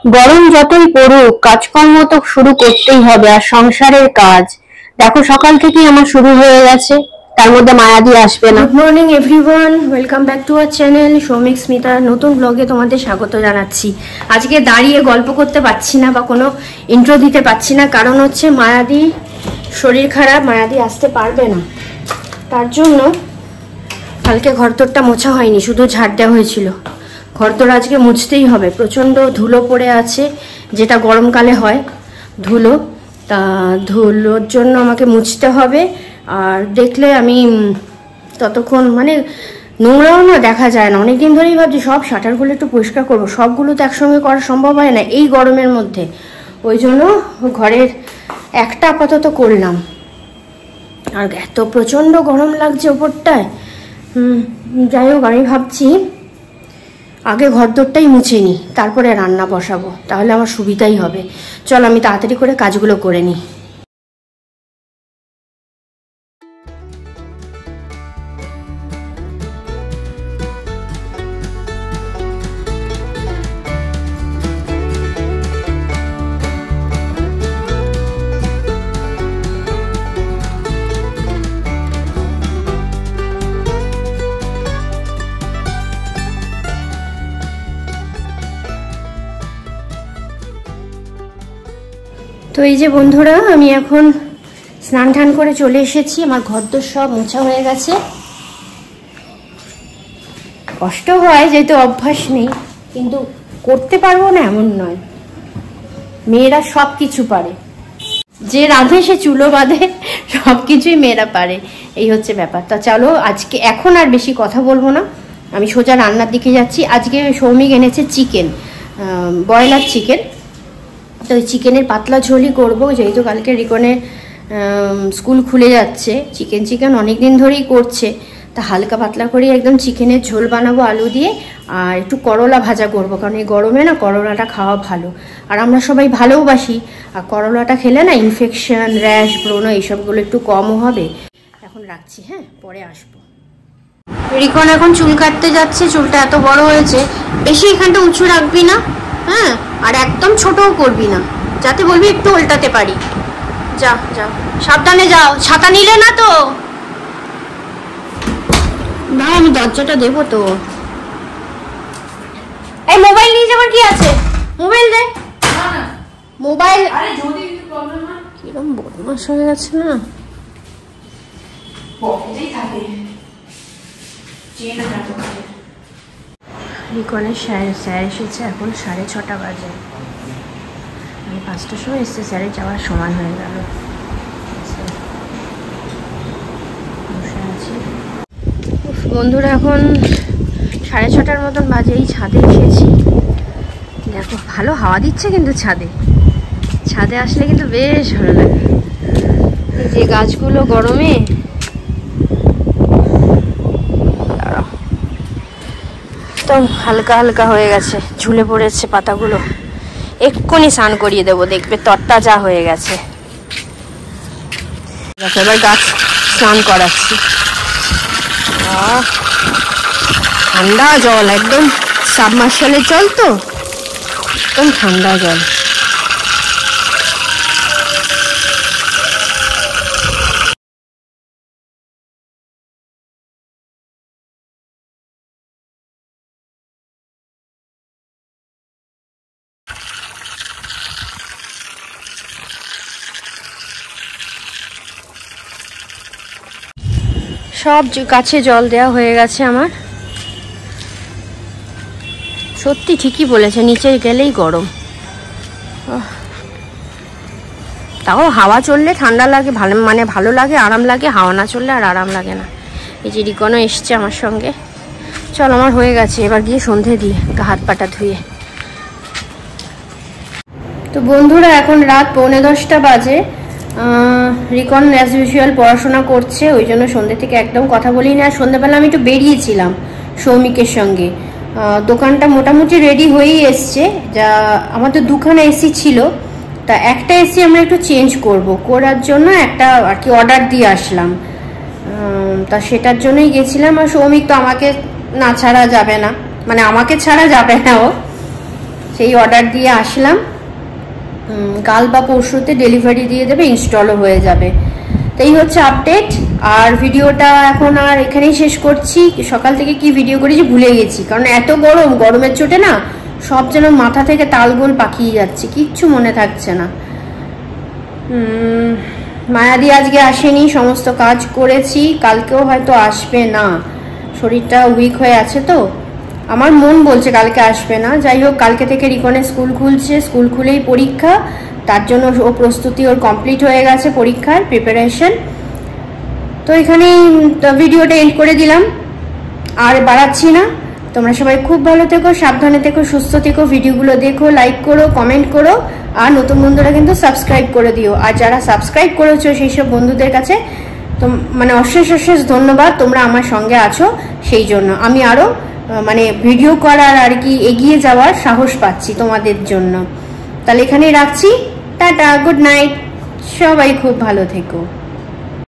গরম যতই পড়ুক কাজকর্ম তো শুরু করতেই হবে, আর সংসারের কাজ দেখো সকাল থেকেই আমার শুরু হয়ে গেছে, তার মধ্যে মায়াদি আসবে না। Good morning everyone, welcome back to our channel Soumik Smita. নতুন ব্লগে তোমাদের স্বাগত জানাচ্ছি। আজকে দাঁড়িয়ে গল্প করতে পারছি না বা কোনো ইন্ট্রো দিতে পারছি না, কারণ হচ্ছে মায়াদি শরীর খারাপ, মায়াদি আসতে পারবে না। তার জন্য কালকে ঘরদোরটা মোছা হয়নি, শুধু ঝাড় দেওয়া হয়েছিল। ঘরদোর আজকে মুছতেই হবে, প্রচণ্ড ধুলো পড়ে আছে, যেটা গরমকালে হয় ধুলো। তা ধুলোর জন্য আমাকে মুছতে হবে। আর দেখলে আমি ততক্ষণ মানে নোংরাও না দেখা যায় না, অনেকদিন ধরেই ভাবছি সব শাটারগুলো একটু পরিষ্কার করবো, সবগুলো তো একসঙ্গে করা সম্ভব হয় না এই গরমের মধ্যে। ওই জন্য ঘরের একটা আপাতত করলাম। আর এত প্রচণ্ড গরম লাগছে ওপরটায়। যাই হোক, আমি ভাবছি আগে ঘরদোরটাই মুছে নিই, তারপরে রান্না বসাবো, তাহলে আমার সুবিধাই হবে। চল আমি তাড়াতাড়ি করে কাজগুলো করে নিই। তো এই যে বন্ধুরা, আমি এখন স্নান টান করে চলে এসেছি। আমার ঘরদোর সব মোছা হয়ে গেছে। কষ্ট হয় যেহেতু অভ্যাস নেই, কিন্তু করতে পারবো না এমন নয়, মেয়েরা সব কিছু পারে। যে রাঁধে সে চুলো বাঁধে, সব কিছুই মেয়েরা পারে, এই হচ্ছে ব্যাপার। তা চলো আজকে এখন আর বেশি কথা বলবো না, আমি সোজা রান্নার দিকে যাচ্ছি। আজকে সৌমিক এনেছে চিকেন, ব্রয়লার চিকেন। তো ওই চিকেনের পাতলা ঝোলই করবো, যেহেতু কালকে রিকনের স্কুল খুলে যাচ্ছে। চিকেন অনেক দিন ধরেই করছে, তা হালকা পাতলা করে একদম চিকেনের ঝোল বানাবো আলু দিয়ে। আর একটু করলা ভাজা করবো, কারণ এই গরমে না করলাটা খাওয়া ভালো, আর আমরা সবাই ভালোবাসি। আর করলাটা খেলে না ইনফেকশন, র্যাশ, ব্রণ এইসবগুলো একটু কমও হবে। এখন রাখছি, হ্যাঁ, পরে আসবো। রিকন এখন চুল কাটতে যাচ্ছে, চুলটা এত বড় হয়েছে, বেশি এখানটা উঁচু রাখবি না, হ্যাঁ, আর একদম ছোটও করবি না, যাতে বলবি একটু উল্টাতে পারি। যা যা, সাবধানে যাও, ছাতা নিলে না তো। না, আমি দরজাটা দেবো তো। এই মোবাইল নিয়ে যাবার কি আছে, মোবাইল দে। মোবাইল কিরম বদমাশ হয়ে গেছে না। রিকনের স্যার এসেছে, এখন 6:30 বাজে। আমি 5টার সময় এসেছে, স্যারের যাওয়ার সময় হয়ে গেল। বন্ধুরা এখন 6:30 মতন বাজে, এই ছাদে এসেছি। দেখো ভালো হাওয়া দিচ্ছে, কিন্তু ছাদে আসলে কিন্তু বেশ ভালো লাগে। এই যে গাছগুলো গরমে একদম হালকা হালকা হয়ে গেছে, ঝুলে পড়েছে পাতাগুলো। এক্ষুনি স্নান করিয়ে দেবো, দেখবে তরতাজা হয়ে গেছে। এবার গাছ স্নান করাচ্ছি। ঠান্ডা জল, একদম সাবমার্শালের জল, তো একদম ঠান্ডা জল। সব গাছে জল দেওয়া হয়ে গেছে আমার। সত্যি ঠিকই বলেছে, নিচে গেলেই গরম। তাও হাওয়া চললে ঠান্ডা লাগে, ভালো মানে ভালো লাগে, আরাম লাগে। হাওয়া না চললে আর আরাম লাগে না। এই যে রিকনও এসছে আমার সঙ্গে। চল, আমার হয়ে গেছে, এবার গিয়ে সন্ধে দিয়ে হাত পাটা ধুয়ে। তো বন্ধুরা এখন রাত 9:45 বাজে। রিকন অ্যাজ ইউজুয়াল পড়াশোনা করছে, ওই জন্য সন্ধ্যে থেকে একদম কথা বলি না। সন্ধ্যেবেলা আমি একটু বেরিয়েছিলাম সৌমিকের সঙ্গে। দোকানটা মোটামুটি রেডি হয়েই এসছে। যা আমাদের দুখানা এসি ছিল, তা একটা এসি আমরা একটু চেঞ্জ করার জন্য একটা আর কি অর্ডার দিয়ে আসলাম। তা সেটার জন্যই গেছিলাম। আর সৌমিক তো আমাকে না ছাড়া যাবে না, মানে আমাকে ছাড়া যাবে না, ও সেই অর্ডার দিয়ে আসলাম, কাল বা পরশুতে ডেলিভারি দিয়ে দেবে, ইনস্টলও হয়ে যাবে। তো এই হচ্ছে আপডেট। আর ভিডিওটা এখন আর এখানেই শেষ করছি। সকাল থেকে কি ভিডিও করেছি ভুলে গেছি, কারণ এত গরম, গরমের চোটে না সব যেন মাথা থেকে তালগোল পাকিয়ে যাচ্ছে, কিচ্ছু মনে থাকছে না। মায়াদি আজকে আসেনি, সমস্ত কাজ করেছি, কালকেও হয়তো আসবে না, শরীরটা উইক হয়ে আছে। তো আমার মন বলছে কালকে আসবে না। যাই হোক, কালকে থেকে রিকনের স্কুল খুলছে, স্কুল খুলেই পরীক্ষা, তার জন্য ও প্রস্তুতি ওর কমপ্লিট হয়ে গেছে, পরীক্ষার প্রিপারেশন। তো এখানেই ভিডিওটা এন্ড করে দিলাম, আর বাড়াচ্ছি না। তোমরা সবাই খুব ভালো থেকো, সাবধানে থেকো, সুস্থ থেকো, ভিডিওগুলো দেখো, লাইক করো, কমেন্ট করো, আর নতুন বন্ধুরা কিন্তু সাবস্ক্রাইব করে দিও। আর যারা সাবস্ক্রাইব করেছো সেই সব বন্ধুদের কাছে তো মানে অশেষ অশেষ ধন্যবাদ, তোমরা আমার সঙ্গে আছো, সেই জন্য আমি আরো মানে ভিডিও করার আর কি এগিয়ে যাওয়ার সাহস পাচ্ছি তোমাদের জন্য। তাহলে এখানেই রাখছি, টাটা, গুড নাইট, সবাই খুব ভালো থেকো।